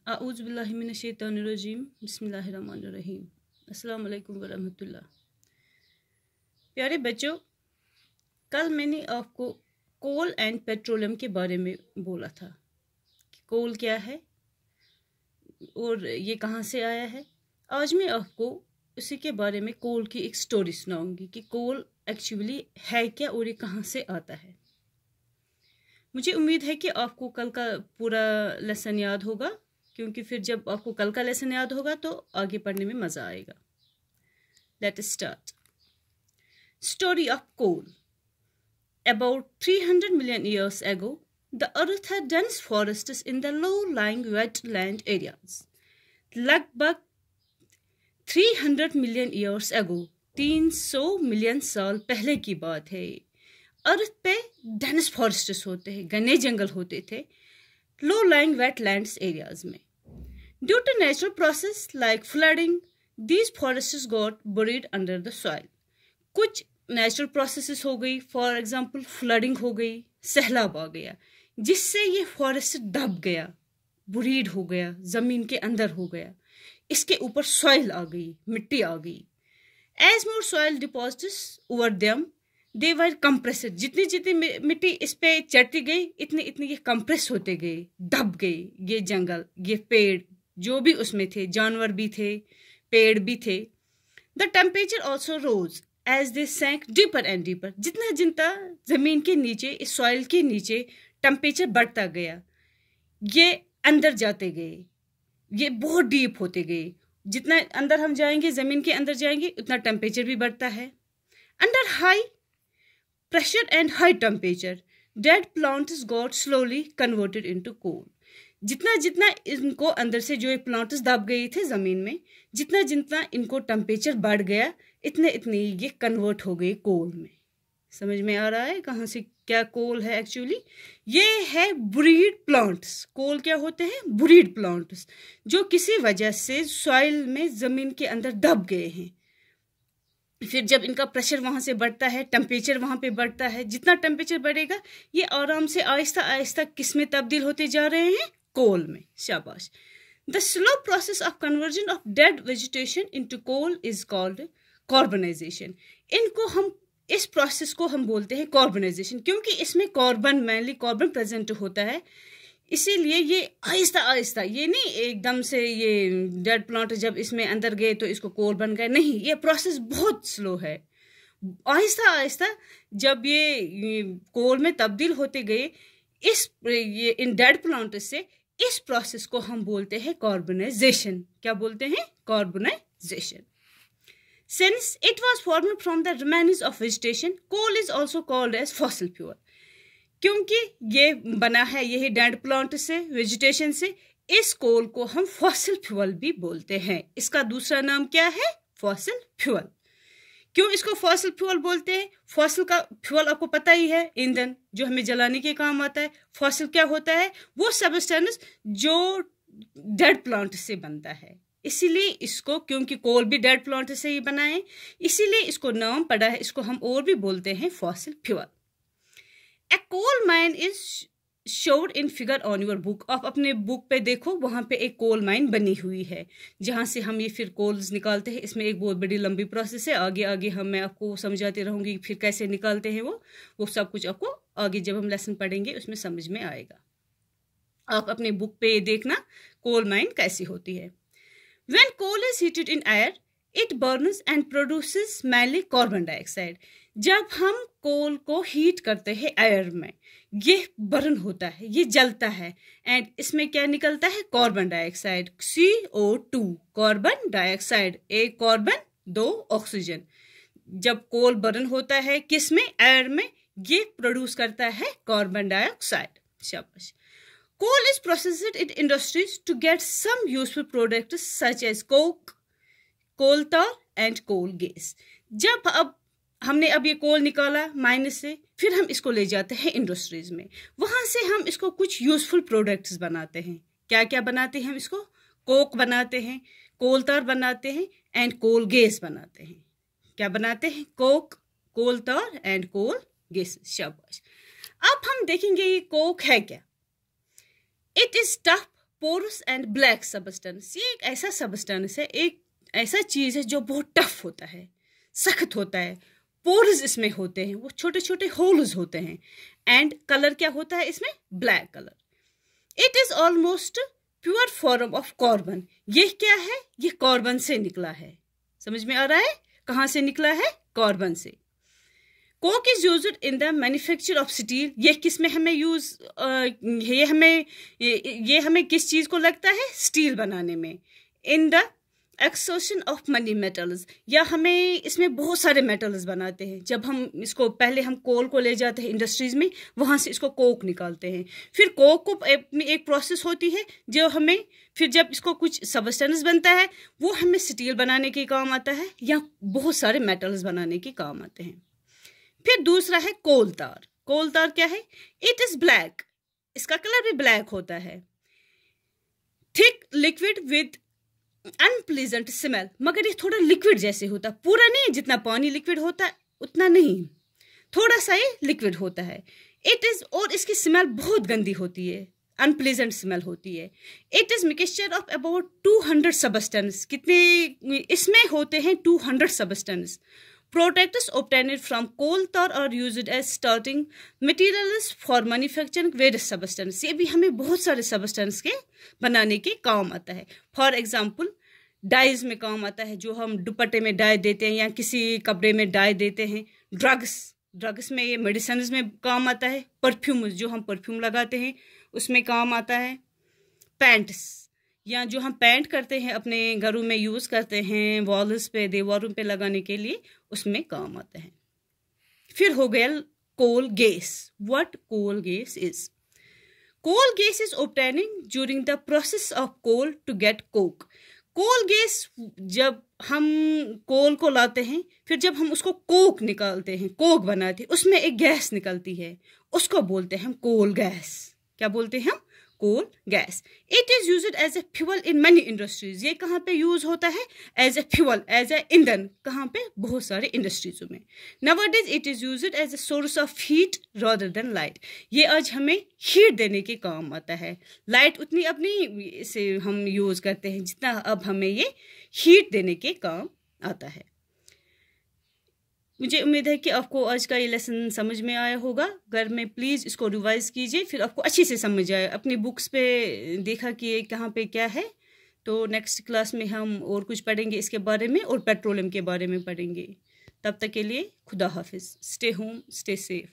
आऊज़ बिल्लाहि मिनश शैतानिर रजीम बिस्मिल्लाहिर रहमानिर रहीम। अस्सलाम वालेकुम वरहमतुल्लाह। प्यारे बच्चों, कल मैंने आपको कोल एंड पेट्रोलियम के बारे में बोला था कि कोल क्या है और ये कहाँ से आया है। आज मैं आपको उसी के बारे में कोल की एक स्टोरी सुनाऊंगी कि कोल एक्चुअली है क्या और ये कहाँ से आता है। मुझे उम्मीद है कि आपको कल का पूरा लेसन याद होगा, क्योंकि फिर जब आपको कल का लेसन याद होगा तो आगे पढ़ने में मज़ा आएगा। Let us start. Story of coal. About 300 million years ago, the earth had dense forests in the low-lying wetland areas. लगभग 300 मिलियन ईयर्स अगो, 300 मिलियन साल पहले की बात है। अर्थ पे डेंस फॉरेस्ट्स होते हैं, घने जंगल होते थे लो लाइंग वेटलैंड्स एरियाज में। Due to natural process like flooding, these forests got buried under the soil. कुछ नेचुरल प्रोसेसेस हो गई, फॉर एग्जांपल फ्लडिंग हो गई, सैलाब आ गया जिससे ये फॉरेस्ट दब गया, बुरीड हो गया, जमीन के अंदर हो गया। इसके ऊपर सॉइल आ गई, मिट्टी आ गई। As more soil deposits over them they were compressed. जितनी जितनी मिट्टी इस पे चढ़ती गई इतनी इतनी ये कंप्रेस होते गए, दब गए। ये जंगल, ये पेड़ जो भी उसमें थे, जानवर भी थे, पेड़ भी थे। The temperature also rose as they sank deeper and deeper. जितना जितना जमीन के नीचे, इस सॉइल के नीचे टेम्परेचर बढ़ता गया, ये अंदर जाते गए, ये बहुत डीप होते गए। जितना अंदर हम जाएंगे, जमीन के अंदर जाएंगे, उतना टेम्परेचर भी बढ़ता है। Under high pressure and high temperature dead plants got slowly converted into coal. जितना जितना इनको अंदर से जो ये प्लांट्स दब गए थे जमीन में, जितना जितना इनको टेम्परेचर बढ़ गया, इतने इतने ये कन्वर्ट हो गए कोल में। समझ में आ रहा है कहाँ से क्या कोल है एक्चुअली? ये है बुरीड प्लांट्स। कोल क्या होते हैं? बुरीड प्लांट्स, जो किसी वजह से सॉइल में, जमीन के अंदर दब गए हैं। फिर जब इनका प्रेशर वहां से बढ़ता है, टेम्परेचर वहां पे बढ़ता है, जितना टेम्परेचर बढ़ेगा ये आराम से आहिस्ता आहिस्ता किस में तब्दील होते जा रहे हैं? कोल में। शाबाश। The slow process of conversion of dead vegetation into coal is called carbonisation. इस प्रोसेस को हम बोलते हैं कार्बनाइजेशन, क्योंकि इसमें कार्बन, मेनली कार्बन प्रेजेंट होता है। इसीलिए ये आहिस्ता आहिस्ता, ये नहीं एकदम से ये डेड प्लांट जब इसमें अंदर गए तो इसको कोल बन गए, नहीं, ये प्रोसेस बहुत स्लो है। आहिस्ता आहिस्ता जब ये कोल में तब्दील होते गए इन डेड प्लांट से, इस प्रोसेस को हम बोलते हैं कार्बनाइजेशन। क्या बोलते हैं? Carbonization. Since it was formed from the remains of vegetation, coal is also called as fossil fuel. क्योंकि ये बना है यही डेड प्लांट से, वेजिटेशन से, इस कोल को हम फॉसिल फ्यूल भी बोलते हैं। इसका दूसरा नाम क्या है? Fossil fuel. क्यों इसको फॉसिल फ्यूल बोलते हैं? फॉसिल का फ्यूल आपको पता ही है, ईंधन जो हमें जलाने के काम आता है। फॉसिल क्या होता है? वो सबस्टेंस जो डेड प्लांट से बनता है। इसीलिए इसको, क्योंकि कोल भी डेड प्लांट से ही बना है, इसीलिए इसको नाम पड़ा है, इसको हम और भी बोलते हैं fossil fuel. A coal mine is showed in figure on your book. आप अपने बुक पे देखो, वहां पे एक कोल माइन बनी हुई है जहां से हम ये फिर कोल्स निकालते हैं। इसमें एक बहुत बड़ी लंबी प्रोसेस है, आगे आगे मैं आपको समझाती रहूंगी फिर कैसे निकालते हैं वो सब कुछ आपको आगे जब हम लेसन पढ़ेंगे उसमें समझ में आएगा। आप अपने बुक पे देखना कोल माइन कैसी होती है। When coal is heated in air, it burns and produces mainly carbon dioxide. जब हम कोल को हीट करते हैं एयर में, ये बर्न होता है, ये जलता है, एंड इसमें क्या निकलता है? Carbon dioxide, CO2, carbon dioxide. एक कार्बन, दो ऑक्सीजन। जब कोल बर्न होता है किस में? एयर में, ये प्रोड्यूस करता है कार्बन डाइऑक्साइड। शाबाश। Coal is processed in industries to get some useful products such as coke, coal tar and coal gas. जब हमने ये कोल निकाला माइनस से, फिर हम इसको ले जाते हैं इंडस्ट्रीज में, वहां से हम इसको कुछ यूजफुल प्रोडक्ट्स बनाते हैं। क्या क्या बनाते हैं हम इसको? कोक बनाते हैं, कोल तार बनाते हैं एंड कोल गैस बनाते हैं। क्या बनाते हैं? कोक, कोल तार एंड कोल गैस। शाबाश। अब हम देखेंगे ये कोक है क्या। It is tough porous and black substance, ये एक ऐसा सबस्टेंस है, एक ऐसा चीज़ है जो बहुत टफ होता है, सख्त होता है। पोर्स इसमें होते हैं, वो छोटे छोटे होल्स होते हैं। एंड कलर क्या होता है इसमें? Black colour. It is almost pure form of carbon. ये क्या है? ये कार्बन से निकला है। समझ में आ रहा है? कहाँ से निकला है? कार्बन से। Coke is used in the manufacture of steel. ये किस में हमें यूज, ये हमें किस चीज को लगता है? स्टील बनाने में। In the extraction of money metals, या हमें इसमें बहुत सारे मेटल्स बनाते हैं। जब हम इसको पहले हम कोल को ले जाते हैं इंडस्ट्रीज में, वहां से इसको कोक निकालते हैं। फिर कोक को एक प्रोसेस होती है जो हमें, फिर जब इसको कुछ सबस्टेंस बनता है वो हमें स्टील बनाने के काम आता है या बहुत सारे मेटल्स बनाने के काम आते हैं। फिर दूसरा है कोल तार। कोल तार क्या है? इट इज ब्लैक, इसका कलर भी ब्लैक होता है। Thick liquid with unpleasant smell, मगर ये थोड़ा लिक्विड जैसे होता, पूरा नहीं, जितना पानी लिक्विड होता है उतना नहीं, थोड़ा सा ये लिक्विड होता है। इट इज, और इसकी स्मेल बहुत गंदी होती है, अनप्लीजेंट स्मेल होती है। It is mixture of about 200 substance. कितने इसमें होते हैं? 200 substance. Products obtained from coal tar are used as starting materials for manufacturing various substances. ये भी हमें बहुत सारे सबस्टेंस के बनाने के काम आता है। फॉर एग्जाम्पल डाइज में काम आता है, जो हम दुपट्टे में डाई देते हैं या किसी कपड़े में डाई देते हैं। ड्रग्स में, ये मेडिसिन में काम आता है। परफ्यूम, जो हम परफ्यूम लगाते हैं उसमें काम आता है। पैंट्स, या जो हम पैंट करते हैं अपने घरों में यूज़ करते हैं, वॉल्स पे, दीवारों पे लगाने के लिए, उसमें काम आता है। फिर हो गया coal gas. What coal gas is? Coal gas is obtaining during the process of coal to get coke. Coal gas, जब हम कोल को लाते हैं, फिर जब हम उसको कोक निकालते हैं, कोक बनाते हैं, उसमें एक गैस निकलती है, उसको बोलते हैं हम कोल गैस। क्या बोलते हैं हम? Coal gas. It is used as a fuel in many industries. ये कहाँ पे यूज होता है? As a fuel, as a ईंधन। कहाँ पे? बहुत सारे इंडस्ट्रीजों में। Nowadays it is used as a source of heat rather than light. ये आज हमें हीट देने के काम आता है। लाइट उतनी अब नहीं इसे हम यूज करते हैं जितना अब हमें ये हीट देने के काम आता है। मुझे उम्मीद है कि आपको आज का ये लेसन समझ में आया होगा। घर में प्लीज़ इसको रिवाइज कीजिए, फिर आपको अच्छे से समझ आए। अपनी बुक्स पे देखा कि ये कहाँ पे क्या है। तो नेक्स्ट क्लास में हम और कुछ पढ़ेंगे इसके बारे में, और पेट्रोलियम के बारे में पढ़ेंगे। तब तक के लिए खुदा हाफिज़। Stay home, stay safe.